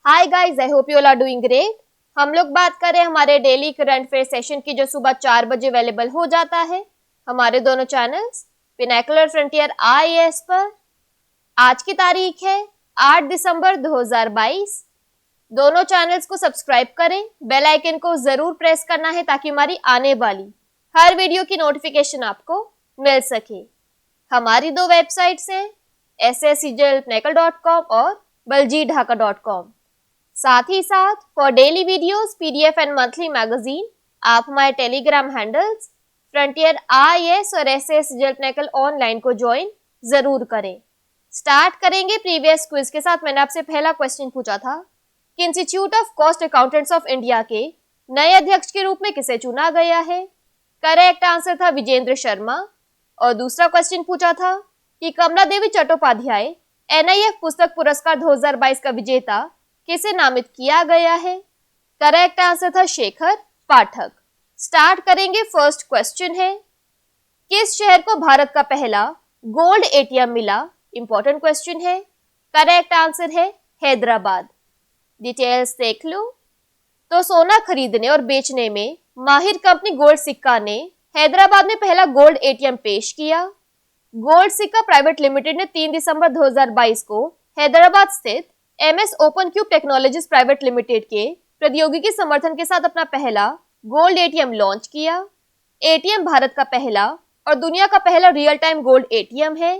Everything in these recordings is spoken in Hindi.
Hi guys, I hope you all are doing great. हम लोग बात करें हमारे डेली करंट अफेयर सेशन की, जो सुबह 4 बजे अवेलेबल हो जाता है हमारे दोनों चैनल्स पिनाकुलर फ्रंटियर आईएएस पर। आज की तारीख है 8 दिसंबर 2022। दोनों चैनल्स को सब्सक्राइब करें, बेल आइकन को जरूर प्रेस करना है ताकि हमारी आने वाली हर वीडियो की नोटिफिकेशन आपको मिल सके। हमारी दो वेबसाइट्स हैं sscjlpnacle.com और baljeetdhaka.com। साथ ही साथ for daily videos, PDF and monthly magazine आप हमारे टेलीग्राम हैंडल्स फ्रंटियर आईएएस और SS ऑनलाइन को ज्वाइन जरूर करें। स्टार्ट करेंगे प्रीवियस क्विज के साथ। मैंने आपसे पहला क्वेश्चन पूछा था कि institute of cost accountants of India के नए अध्यक्ष के रूप में किसे चुना गया है। करेक्ट आंसर था विजेंद्र शर्मा। और दूसरा क्वेश्चन पूछा था कि कमला देवी चट्टोपाध्याय NIF पुस्तक पुरस्कार 2022 का विजेता किसे नामित किया गया है। करेक्ट आंसर था शेखर पाठक। स्टार्ट करेंगे, फर्स्ट क्वेश्चन है किस शहर को भारत का पहला गोल्ड ATM मिला। इंपॉर्टेंट क्वेश्चन है। करेक्ट आंसर है हैदराबाद। डिटेल्स देख लो। तो सोना खरीदने और बेचने में माहिर कंपनी गोल्ड सिक्का ने हैदराबाद में पहला गोल्ड ATM पेश किया। गोल्ड सिक्का प्राइवेट लिमिटेड ने 3 दिसंबर 2022 को हैदराबाद स्थित MS open cube technologies private limited के प्रौद्योगिकी समर्थन के साथ अपना पहला गोल्ड ATM लॉन्च किया। ATM भारत का पहला और दुनिया का पहला रियल टाइम गोल्ड ATM है।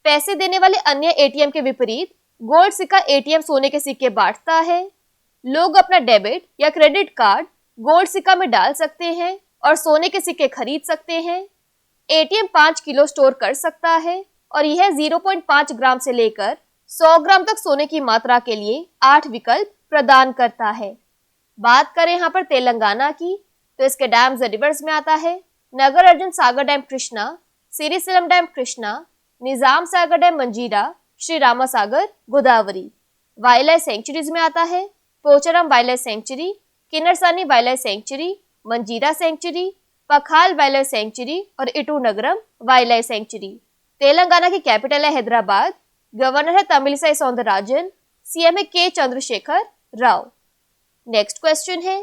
पैसे देने वाले अन्य ATM के विपरीत गोल्ड सिक्का ATM सोने के सिक्के बांटता है। लोग अपना डेबिट या क्रेडिट कार्ड गोल्ड सिक्का में डाल सकते हैं और सोने के सिक्के खरीद सकते हैं। ATM 5 किलो स्टोर कर सकता है और यह 0.5 ग्राम से लेकर 100 ग्राम तक सोने की मात्रा के लिए 8 विकल्प प्रदान करता है। बात करें यहाँ पर तेलंगाना की, तो इसके डैम्स रिवर्स में आता है Nagarjuna Sagar dam Krishna, Srisailam dam Krishna, Nizam Sagar dam Manjira, Shri Rama Sagar Godavari. Wildlife sanctuaries में आता है Pocharam wildlife sanctuary, Kinnerasani wildlife sanctuary, Manjira sanctuary, Pakhal wildlife sanctuary और Eturnagaram wildlife sanctuary. Telangana की कैपिटल है हैदराबाद। गवर्नर है तमिलिसाई सौंदरराजन। CM है के चंद्रशेखर राव। नेक्स्ट क्वेश्चन है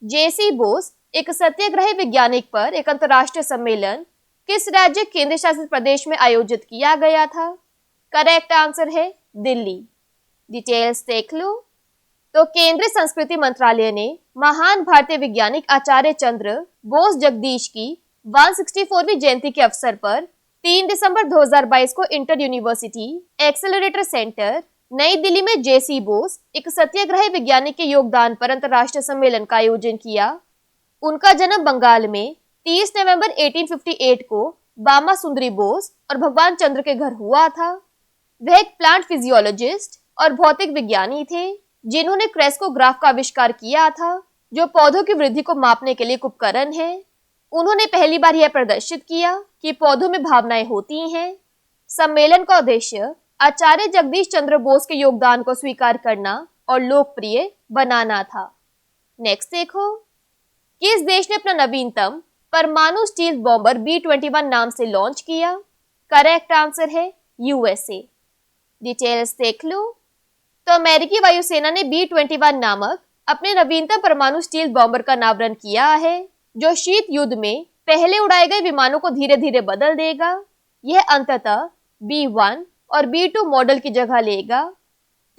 JC बोस एक सत्याग्रही वैज्ञानिक पर एक अंतरराष्ट्रीय सम्मेलन किस राज्य केंद्र शासित प्रदेश में आयोजित किया गया था। करेक्ट आंसर है दिल्ली। डिटेल्स देख लो। तो केंद्रीय संस्कृति मंत्रालय ने महान भारतीय वैज्ञानिक आचार्य चंद्र बोस जगदीश की 164वीं जयंती के अवसर पर 3 दिसंबर 2022 को इंटर यूनिवर्सिटी एक्सेलरेटर सेंटर नई दिल्ली में JC बोस एक सत्याग्रही वैज्ञानिक के योगदान पर अंतरराष्ट्रीय सम्मेलन का आयोजन किया। उनका जन्म बंगाल में 30 नवंबर 1858 को बामा सुंदरी बोस और भगवान चंद्र के घर हुआ था। वह एक प्लांट फिजियोलॉजिस्ट और भौतिक विज्ञानी थे जिन्होंने क्रेस्कोग्राफ का आविष्कार किया था, जो पौधों की वृद्धि को मापने के लिए एक उपकरण है। उन्होंने पहली बार यह प्रदर्शित किया कि पौधों में भावनाएं होती हैं। सम्मेलन का उद्देश्य आचार्य जगदीश चंद्र बोस के योगदान को स्वीकार करना और लोकप्रिय बनाना था। नेक्स्ट देखो, किस देश ने अपना नवीनतम परमाणु स्टील बॉम्बर B-21 नाम से लॉन्च किया। करेक्ट आंसर है USA। डिटेल्स देख लो। तो अमेरिकी वायुसेना ने B-21 नामक अपने नवीनतम परमाणु स्टील बॉम्बर का अनावरण किया है, जो शीत युद्ध में पहले उड़ाए गए विमानों को धीरे धीरे बदल देगा। यह अंततः B-1 और B-2 मॉडल की जगह लेगा।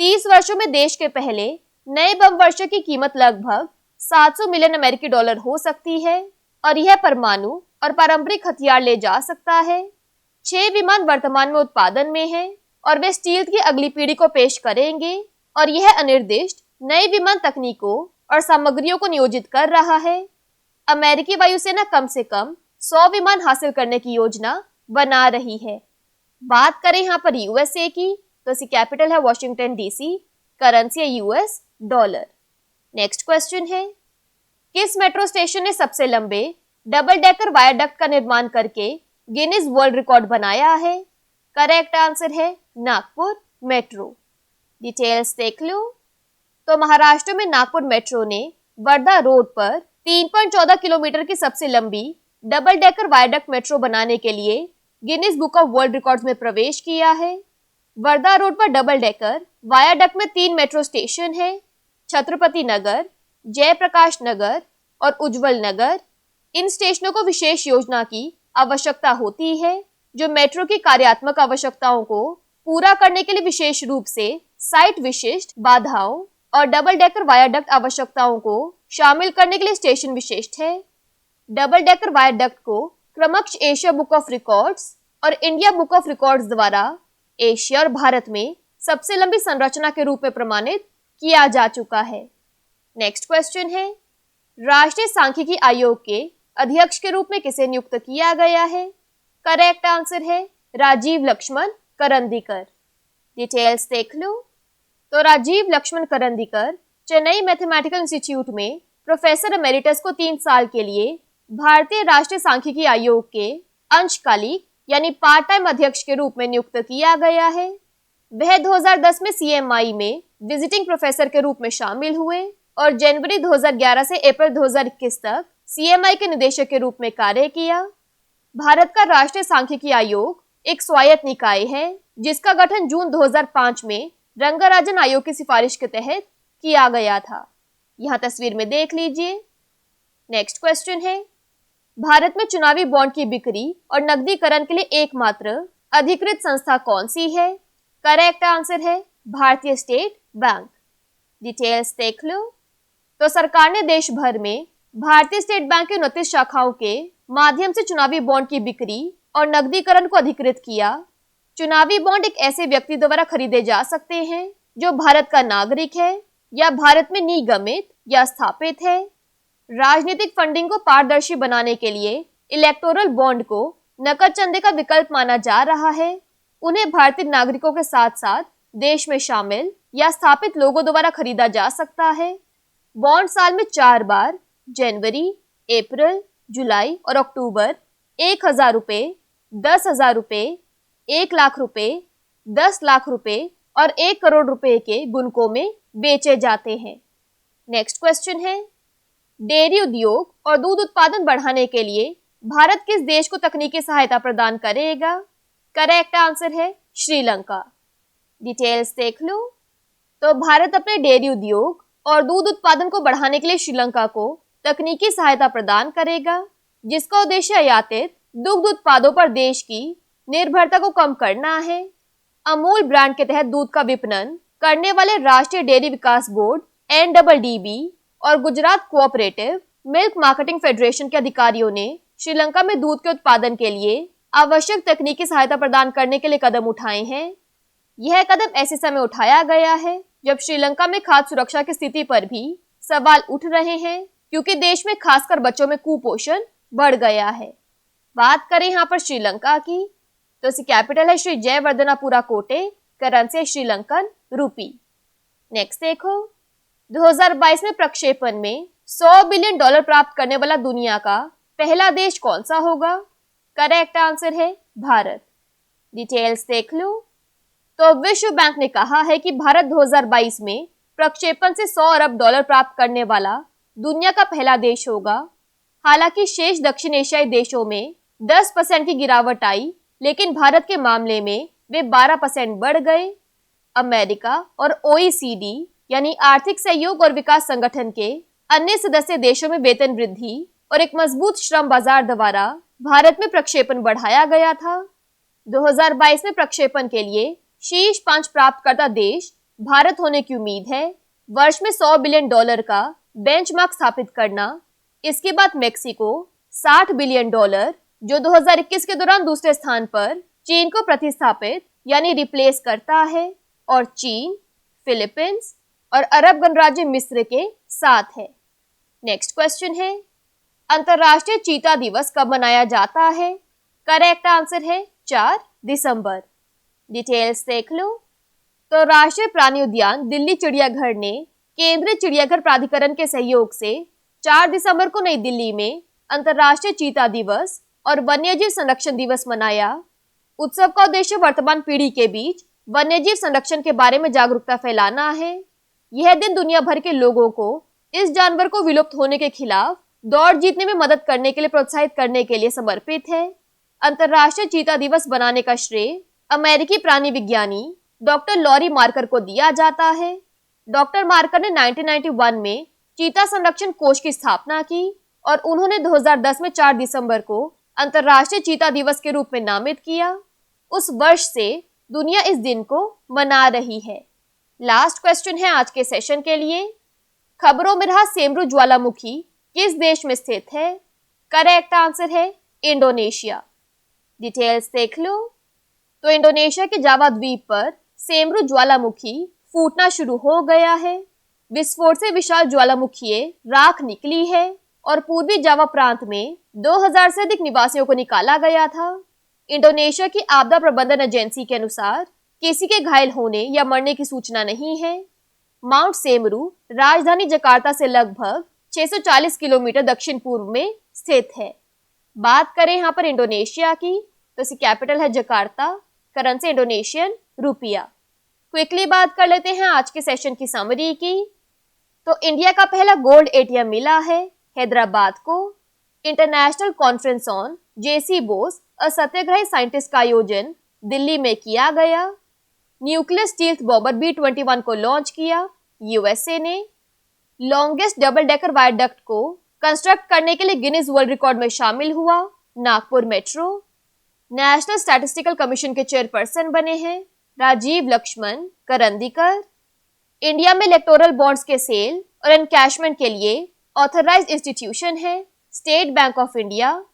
30 वर्षों में देश के पहले नए बम वर्षा की कीमत लगभग 700 मिलियन अमेरिकी डॉलर हो सकती है और यह परमाणु और पारंपरिक हथियार ले जा सकता है। 6 विमान वर्तमान में उत्पादन में हैं और वे स्टील की अगली पीढ़ी को पेश करेंगे और यह अनिर्दिष्ट नई विमान तकनीकों और सामग्रियों को नियोजित कर रहा है। अमेरिकी वायुसेना कम से कम 100 विमान हासिल करने की योजना बना रही है। बात करें यहाँ पर USA की, तो इसकी कैपिटल है वॉशिंगटन DC, करेंसी है US डॉलर। नेक्स्ट क्वेश्चन है किस मेट्रो स्टेशन ने सबसे लंबे डबल डेकर वायाडक्ट का निर्माण करके गिनीज वर्ल्ड रिकॉर्ड बनाया है। करेक्ट आंसर है नागपुर मेट्रो। डिटेल्स देख लो। तो महाराष्ट्र में नागपुर मेट्रो ने वर्धा रोड पर 3.14 किलोमीटर की सबसे लंबी डबल डेकर वायाडक्ट मेट्रो बनाने के लिए Guinness book of world records में प्रवेश किया है। वर्धा रोड पर डबल डेकर वायाडक्ट में 3 मेट्रो स्टेशन है, छत्रपति नगर, जयप्रकाश नगर और उज्जवल नगर। इन स्टेशनों को विशेष योजना की आवश्यकता होती है, जो मेट्रो की कार्यात्मक आवश्यकताओं को पूरा करने के लिए विशेष रूप से साइट विशिष्ट बाधाओं और डबल डेकर वायाडक्ट आवश्यकताओं को शामिल करने के लिए स्टेशन विशिष्ट है। डबल डेकर वायाडक्ट को क्रमश एशिया बुक ऑफ रिकॉर्ड्स और इंडिया बुक ऑफ रिकॉर्ड्स द्वारा एशिया और भारत में सबसे लंबी संरचना के रूप में प्रमाणित किया जा चुका है। नेक्स्ट क्वेश्चन है, राष्ट्रीय सांख्यिकी आयोग के अध्यक्ष के रूप में किसे नियुक्त किया गया है? करेक्ट आंसर है राजीव लक्ष्मण करंदीकर। डिटेल्स देख लो। तो राजीव लक्ष्मण करंदीकर चेन्नई मैथमेटिकल इंस्टीट्यूट में प्रोफेसर एमेरिटस को 3 साल के लिए भारतीय राष्ट्रीय सांख्यिकी आयोग के अंशकालिक यानी पार्ट टाइम अध्यक्ष के रूप में नियुक्त किया गया है। वह 2010 में CMI में विजिटिंग प्रोफेसर के रूप में शामिल हुए और जनवरी 2011 से अप्रैल 2021 तक CMI के निदेशक के रूप में कार्य किया। भारत का राष्ट्रीय सांख्यिकी आयोग एक स्वायत्त निकाय है, जिसका गठन जून 2005 में रंगाराजन आयोग की सिफारिश के तहत किया गया था। यहाँ तस्वीर में देख लीजिए। नेक्स्ट क्वेश्चन है, भारत में चुनावी बॉन्ड की बिक्री और नकदीकरण के लिए एकमात्र अधिकृत संस्था कौन सी है? करेक्ट आंसर है भारतीय स्टेट बैंक। डिटेल्स देख लो। तो सरकार ने देश भर में भारतीय स्टेट बैंक की 29 शाखाओं के माध्यम से चुनावी बॉन्ड की बिक्री और नकदीकरण को अधिकृत किया। चुनावी बॉन्ड एक ऐसे व्यक्ति द्वारा खरीदे जा सकते हैं जो भारत का नागरिक है या भारत में निगमित या स्थापित है। राजनीतिक फंडिंग को पारदर्शी बनाने के लिए इलेक्टोरल बॉन्ड को नकद चंदे का विकल्प माना जा रहा है। उन्हें भारतीय नागरिकों के साथ साथ देश में शामिल या स्थापित लोगों द्वारा खरीदा जा सकता है। बॉन्ड साल में 4 बार जनवरी, अप्रैल, जुलाई और अक्टूबर 1,000 रुपए, 10,000 रुपए, 1 लाख रुपए, 10 लाख रुपए और 1 करोड़ रुपए के गुणकों में बेचे जाते हैं। नेक्स्ट क्वेश्चन है, डेयरी उद्योग और दूध उत्पादन बढ़ाने के लिए भारत किस देश को तकनीकी सहायता प्रदान करेगा? करेक्ट आंसर है श्रीलंका। डिटेल्स देख लो। तो भारत अपने डेयरी उद्योग और दूध उत्पादन को बढ़ाने के लिए श्रीलंका को तकनीकी सहायता प्रदान करेगा, जिसका उद्देश्य आयातित दुग्ध उत्पादों पर देश की निर्भरता को कम करना है। अमूल ब्रांड के तहत दूध का विपणन करने वाले राष्ट्रीय डेयरी विकास बोर्ड NDDB और Gujarat cooperative milk marketing federation के अधिकारियों ने श्रीलंका में दूध के उत्पादन के लिए आवश्यक तकनीकी सहायता प्रदान करने के लिए कदम उठाए हैं। यह कदम ऐसे समय उठाया गया है जब श्रीलंका में खाद्य सुरक्षा की स्थिति पर भी सवाल उठ रहे हैं, क्योंकि देश में खासकर बच्चों में कुपोषण बढ़ गया है। बात करें यहाँ पर श्रीलंका की, तो इसकी कैपिटल है श्री जयवर्धनापुरा कोटे, करेंसी है श्रीलंकन रूपी। नेक्स्ट देखो, 2022 में प्रक्षेपण में $100 बिलियन प्राप्त करने वाला दुनिया का पहला देश कौन सा होगा? करेक्ट आंसर है भारत। डिटेल्स देख लो। तो विश्व बैंक ने कहा है कि भारत 2022 में प्रक्षेपण से $100 अरब प्राप्त करने वाला दुनिया का पहला देश होगा। हालांकि शेष दक्षिण एशियाई देशों में 10% की गिरावट आई, लेकिन भारत के मामले में वे 12% बढ़ गए। अमेरिका और OECD यानी आर्थिक सहयोग और विकास संगठन के अन्य सदस्य देशों में वेतन वृद्धि और एक मजबूत श्रम बाजार द्वारा भारत में प्रक्षेपण बढ़ाया गया था। 2022 में प्रक्षेपण के लिए शीर्ष 5 प्राप्तकर्ता देश भारत होने की उम्मीद है। वर्ष में $100 बिलियन का बेंचमार्क स्थापित करना। इसके बाद मेक्सिको $60 बिलियन, जो 2021 के दौरान दूसरे स्थान पर चीन को प्रतिस्थापित यानी रिप्लेस करता है, और चीन, फिलीपींस और अरब गणराज्य मिस्र के साथ है। नेक्स्ट क्वेश्चन है, अंतर्राष्ट्रीय चीता दिवस कब मनाया जाता है? करेक्ट आंसर है 4 दिसंबर। डिटेल्स देख लो। तो राष्ट्रीय प्राणी उद्यान दिल्ली चिड़ियाघर ने केंद्रीय चिड़ियाघर प्राधिकरण के सहयोग से 4 दिसंबर को नई दिल्ली में अंतर्राष्ट्रीय चीता दिवस और वन्यजीव संरक्षण दिवस मनाया। उत्सव का उद्देश्य वर्तमान पीढ़ी के बीच वन्यजीव संरक्षण के बारे में जागरूकता फैलाना है। यह दिन दुनिया भर के लोगों को इस जानवर को विलुप्त होने के खिलाफ दौड़ जीतने में मदद करने के लिए प्रोत्साहित करने के लिए समर्पित है। अंतर्राष्ट्रीय चीता दिवस बनाने का श्रेय अमेरिकी प्राणी विज्ञानी डॉक्टर लॉरी मार्कर को दिया जाता है। डॉक्टर मार्कर ने 1991 में चीता संरक्षण कोष की स्थापना की और उन्होंने 2010 में 4 दिसंबर को अंतर्राष्ट्रीय चीता दिवस के रूप में नामित किया। उस वर्ष से दुनिया इस दिन को मना रही है। लास्ट क्वेश्चन है आज के सेशन के लिए। खबरों में रहा सेमरू ज्वालामुखी किस देश में स्थित है? करेक्ट आंसर है इंडोनेशिया। डिटेल्स देख लो। तो इंडोनेशिया के जावा द्वीप पर सेमरू ज्वालामुखी फूटना शुरू हो गया है। विस्फोट से विशाल ज्वालामुखी राख निकली है और पूर्वी जावा प्रांत में 2000 से अधिक निवासियों को निकाला गया था। इंडोनेशिया की आपदा प्रबंधन एजेंसी के अनुसार किसी के घायल होने या मरने की सूचना नहीं है। माउंट सेमरू राजधानी जकार्ता से लगभग 640 किलोमीटर दक्षिण पूर्व में स्थित है। बात करें यहाँ पर इंडोनेशिया की, तो इसकी कैपिटल है Jakarta, currency Indonesian rupiah. Quickly बात कर लेते हैं आज के सेशन की समरी की। तो इंडिया का पहला गोल्ड एटीएम मिला है हैदराबाद को। इंटरनेशनल कॉन्फ्रेंस ऑन जेसी बोस और सत्याग्रही साइंटिस्ट का आयोजन दिल्ली में किया गया। न्यूक्लियर स्टील्थ बॉम्बर B-21 को लॉन्च किया यूएसए ने। लॉन्गेस्ट डबल डेकर वायरडक्ट को कंस्ट्रक्ट करने के लिए गिनीज वर्ल्ड रिकॉर्ड में शामिल हुआ Nagpur metro. National statistical commission के चेयरपर्सन बने हैं राजीव लक्ष्मण करंदीकर। इंडिया में इलेक्टोरल बॉन्ड्स के सेल और एनकैशमेंट के लिए ऑथराइज्ड इंस्टीट्यूशन है state bank of India.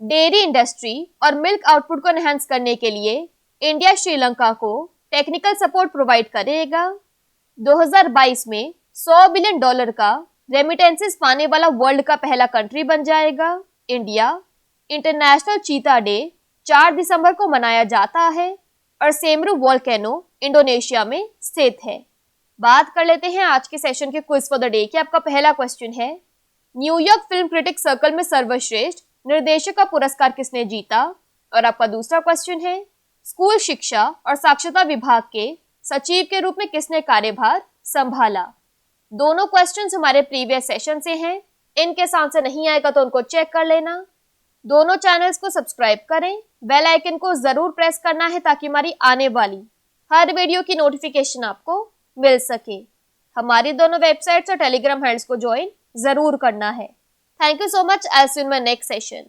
Dairy industry और मिल्क आउटपुट को एनहांस करने के लिए इंडिया श्रीलंका को टेक्निकल सपोर्ट प्रोवाइड करेगा। 2022 में $100 बिलियन का रेमिटेंसेस पाने वाला वर्ल्ड का पहला कंट्री बन जाएगा इंडिया। इंटरनेशनल चीता डे 4 दिसंबर को मनाया जाता है और सेमरू वोल्केनो इंडोनेशिया में स्थित है। बात कर लेते हैं आज के सेशन के क्विज फॉर द डे की। आपका पहला क्वेश्चन है, न्यूयॉर्क फिल्म क्रिटिक सर्कल में सर्वश्रेष्ठ निर्देशक का पुरस्कार किसने जीता? और आपका दूसरा क्वेश्चन है, स्कूल शिक्षा और साक्षरता विभाग के सचिव के रूप में किसने कार्यभार संभाला? दोनों क्वेश्चंस हमारे प्रीवियस सेशन से हैं। इनके आंसर नहीं आएगा तो उनको चेक कर लेना। दोनों चैनल्स को सब्सक्राइब करें, बेल आइकन को जरूर प्रेस करना है ताकि हमारी आने वाली हर वीडियो की नोटिफिकेशन आपको मिल सके। हमारी दोनों वेबसाइट्स और टेलीग्राम हैंडल्स को ज्वाइन जरूर करना है। Thank you so much. I see you in my next session.